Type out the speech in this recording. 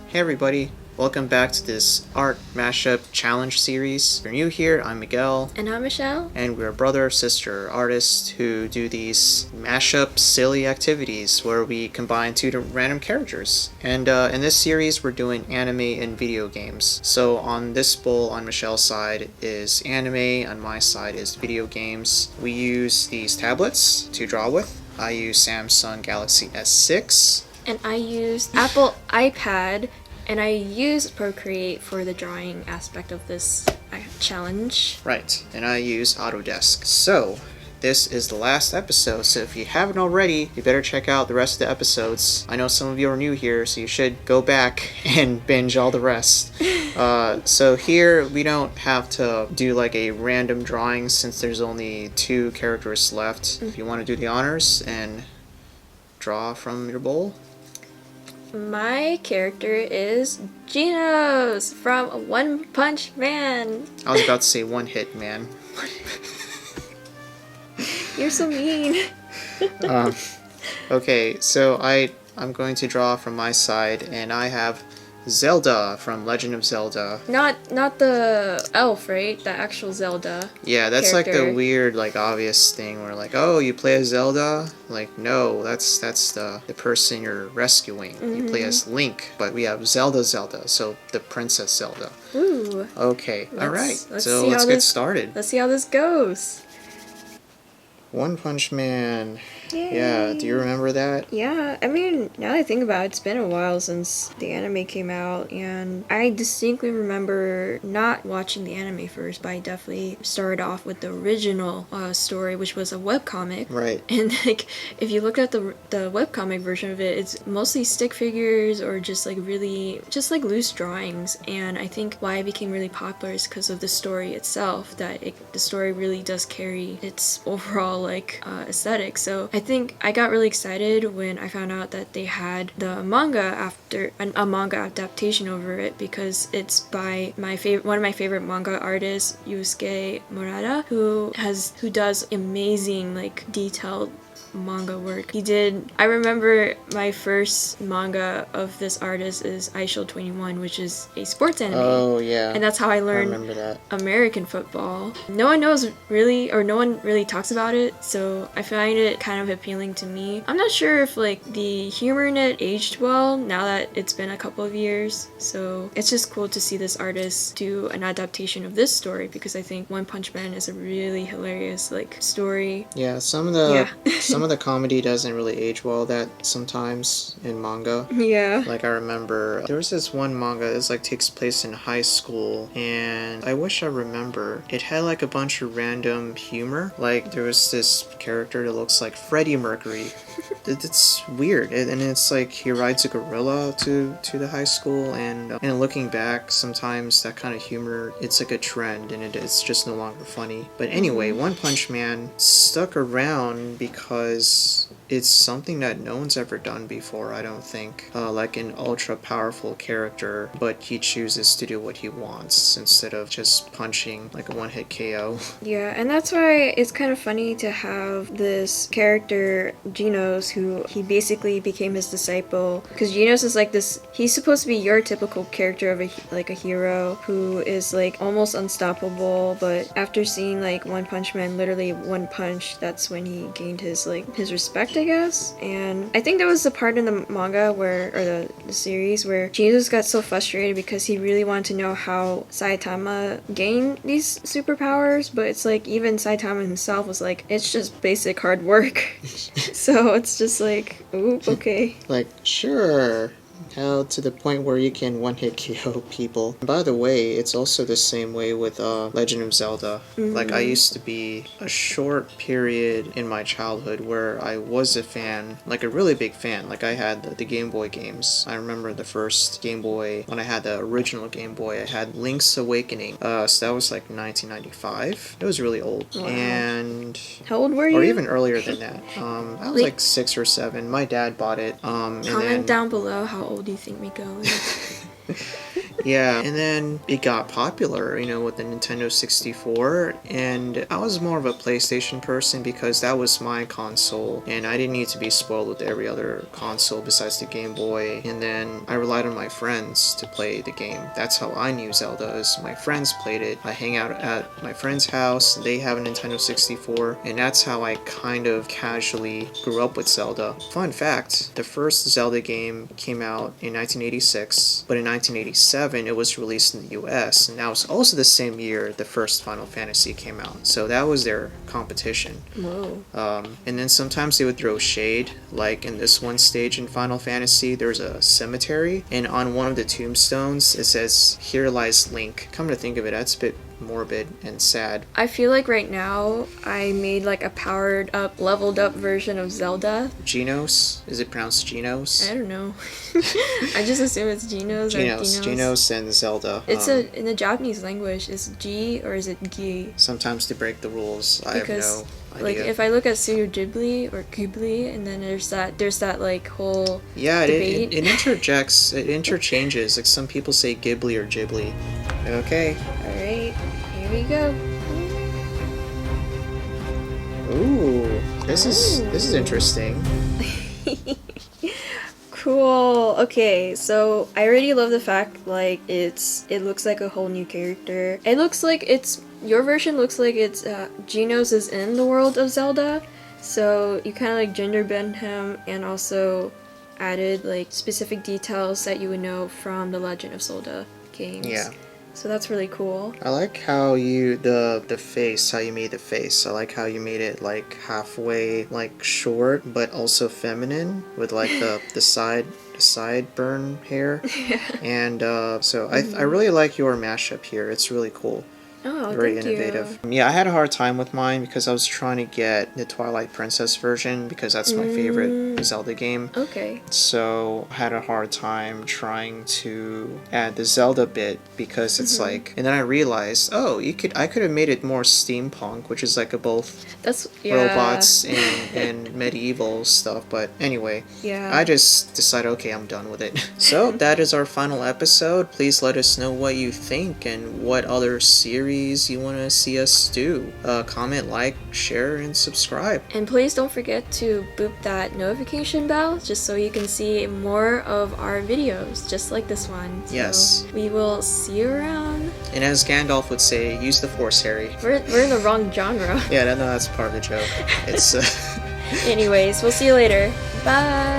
Hey everybody, welcome back to this art mashup challenge series. If you're new here, I'm Miguel. And I'm Michelle. And we're brother sister artists who do these mashup silly activities where we combine two random characters. And in this series we're doing anime and video games. So on this bowl on Michelle's side is anime, on my side is video games. We use these tablets to draw with. I use Samsung Galaxy S6. And I used Apple iPad, and I used Procreate for the drawing aspect of this challenge. Right, and I use Autodesk. So, this is the last episode, so if you haven't already, you better check out the rest of the episodes. I know some of you are new here, so you should go back and binge all the rest. So here, we don't have to do like a random drawing since there's only 2 characters left. If you want to do the honors and draw from your bowl. My character is Genos from One Punch Man. I was about to say One Hit Man. You're so mean. Okay, so I'm going to draw from my side, and I have Zelda from Legend of Zelda. Not the elf, right? The actual Zelda. Yeah, that's character. like the weird, like, obvious thing where, like, oh, you play as Zelda? Like, no, that's the person you're rescuing. You play as Link, but we have Zelda, so the Princess Zelda. Ooh. Okay, alright, so see let's how get this- started. Let's see how this goes. One Punch Man. Yay. Yeah, do you remember that? Yeah, I mean, now that I think about it, it's been a while since the anime came out, and I distinctly remember not watching the anime first, but I definitely started off with the original story, which was a webcomic. Right. And, like, if you look at the webcomic version of it, it's mostly stick figures or just, like, really, just, like, loose drawings, and I think why it became really popular is because of the story itself, that the story really does carry its overall, like, aesthetic, so I think I got really excited when I found out that they had the manga after a manga adaptation over it, because it's by one of my favorite manga artists, Yusuke Murata, who does amazing, like, detailed manga work. I remember my first manga of this artist is iShield 21, which is a sports anime. Oh, yeah. And that's how I learned remember that. American football. No one really talks about it, so I find it kind of appealing to me. I'm not sure if, like, the humor in it aged well now that it's been a couple of years, so it's just cool to see this artist do an adaptation of this story, because I think One Punch Man is a really hilarious, like, story. Yeah, some of the comedy doesn't really age well that sometimes in manga. Yeah. Like, I remember there was this one manga that like takes place in high school, and I wish I remember. It had like a bunch of random humor. Like, there was this character that looks like Freddie Mercury. It's weird, and it's like he rides a gorilla to the high school, and looking back, sometimes that kind of humor, it's like a trend, and it's just no longer funny. But anyway, One Punch Man stuck around because it's something that no one's ever done before, I don't think. Like an ultra powerful character, but he chooses to do what he wants instead of just punching like a one-hit KO. Yeah, and that's why it's kind of funny to have this character, Genos, who he basically became his disciple. Because Genos is like this, he's supposed to be your typical character of a hero who is like almost unstoppable, but after seeing like One Punch Man literally one punch, that's when he gained his respect, I guess. And I think there was the part in the manga or the series where Genos got so frustrated because he really wanted to know how Saitama gained these superpowers, but it's like even Saitama himself was like, it's just basic hard work. So it's just like, ooh, okay. Like, sure. How to the point where you can one-hit KO people. And by the way, it's also the same way with Legend of Zelda. Like, I used to be a short period in my childhood where I was a fan, like a really big fan. Like, I had the Game Boy games. I remember the first Game Boy, when I had the original Game Boy, I had Link's Awakening. So that was like 1995. It was really old. Wow. And... How old were you? Or even earlier than that. I was like 6 or 7. My dad bought it. Comment down below how old you think Miko is. Yeah, and then it got popular, with the Nintendo 64, and I was more of a PlayStation person because that was my console, and I didn't need to be spoiled with every other console besides the Game Boy, and then I relied on my friends to play the game. That's how I knew Zelda, is my friends played it. I hang out at my friend's house, they have a Nintendo 64, and that's how I kind of casually grew up with Zelda. Fun fact, the first Zelda game came out in 1986, but in 1987 it was released in the US, and that was also the same year the first Final Fantasy came out. So that was their competition. Whoa. And then sometimes they would throw shade, like in this one stage in Final Fantasy, there's a cemetery, and on one of the tombstones it says, "Here lies Link." Come to think of it, that's a bit morbid and sad. I feel like right now I made like a powered up, leveled up version of Zelda. Genos? Is it pronounced Genos? I don't know. I just assume it's Genos or Genos. Genos and Zelda. It's in the Japanese language, is G or is it Gi? Sometimes to break the rules, I have no idea. Like if I look at Studio Ghibli or Ghibli, and then there's that like whole debate. It interchanges. Like some people say Ghibli or Ghibli. Okay. All right, here we go. Ooh, this is interesting. Cool. Okay, so I already love the fact like it looks like a whole new character. It looks like your version looks like Genos is in the world of Zelda, so you kind of like gender bend him and also added like specific details that you would know from the Legend of Zelda games. Yeah. So that's really cool. I like how you the face, how you made the face. I like how you made it like halfway like short but also feminine with like the sideburn hair. Yeah. And so I really like your mashup here. It's really cool. Oh, Very thank innovative. you. Yeah, I had a hard time with mine because I was trying to get the Twilight Princess version because that's my favorite Zelda game. Okay. So I had a hard time trying to add the Zelda bit because it's like, and then I realized, oh, I could have made it more steampunk, which is like both robots and medieval stuff. But anyway, I just decided, okay, I'm done with it. So that is our final episode. Please let us know what you think and what other series you want to see us do. Comment, like, share, and subscribe. And please don't forget to boop that notification bell just so you can see more of our videos, just like this one. So yes. We will see you around. And as Gandalf would say, use the Force, Harry. We're in the wrong genre. Yeah, no, that's part of the joke. It's. Anyways, we'll see you later. Bye.